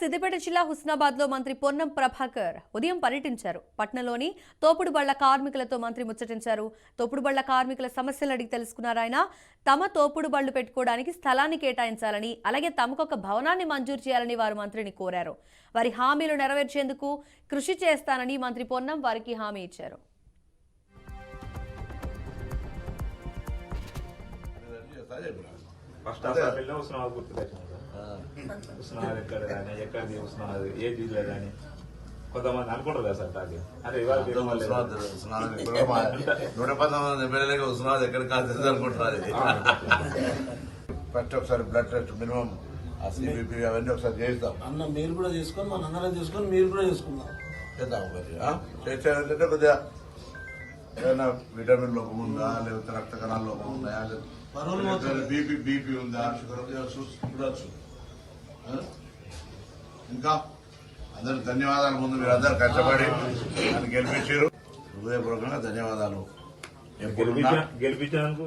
సిద్దిపేట జిల్లా హుస్నాబాద్ లో మంత్రి పొన్నం ప్రభాకర్ ఉదయం పర్యటించారు. పట్నంలోని తోపుడు బళ్ల కార్మికులతో మంత్రి ముచ్చటించారు. తోపుడు బళ్ల కార్మికుల సమస్యలు అడిగి తెలుసుకున్నారు ఆయన. తమ తోపుడు బళ్లు పెట్టుకోవడానికి స్థలాన్ని కేటాయించాలని, అలాగే తమకొక భవనాన్ని మంజూరు చేయాలని వారు మంత్రిని కోరారు. వారి హామీలు నెరవేర్చేందుకు కృషి చేస్తానని మంత్రి పొన్నం వారికి హామీ ఇచ్చారు. కొంతమంది అనుకుంటారు కదా సార్ తాగి అంటే ఇవాళ 119 ఎమ్మెల్యేలకు ఉస్మానాబాద్ ఎక్కడ కాదు అనుకుంటున్నారు. ఫస్ట్ ఒకసారి బ్లడ్ టెస్ట్ మినిమం సిబిపి అవన్నీ ఒకసారి చేస్తాం అన్న. మీరు కూడా చేసుకొని మన అందరం చేసుకొని మీరు కూడా చేసుకుందాం చేద్దాం. మరి చేసేదంటే కొద్దిగా ఏదైనా విటమిన్ లోపం ఉందా, లేకపోతే రక్త కణాల లోపం ఉన్నాయా, బీపీ ఉందా, షుగర్ చూడొచ్చు. ఇంకా అందరికి ధన్యవాదాలు. ముందు మీరు అందరు కష్టపడి నన్ను గెలిపించారు. హృదయపూర్వకంగా ధన్యవాదాలు. గెలిపించినందుకు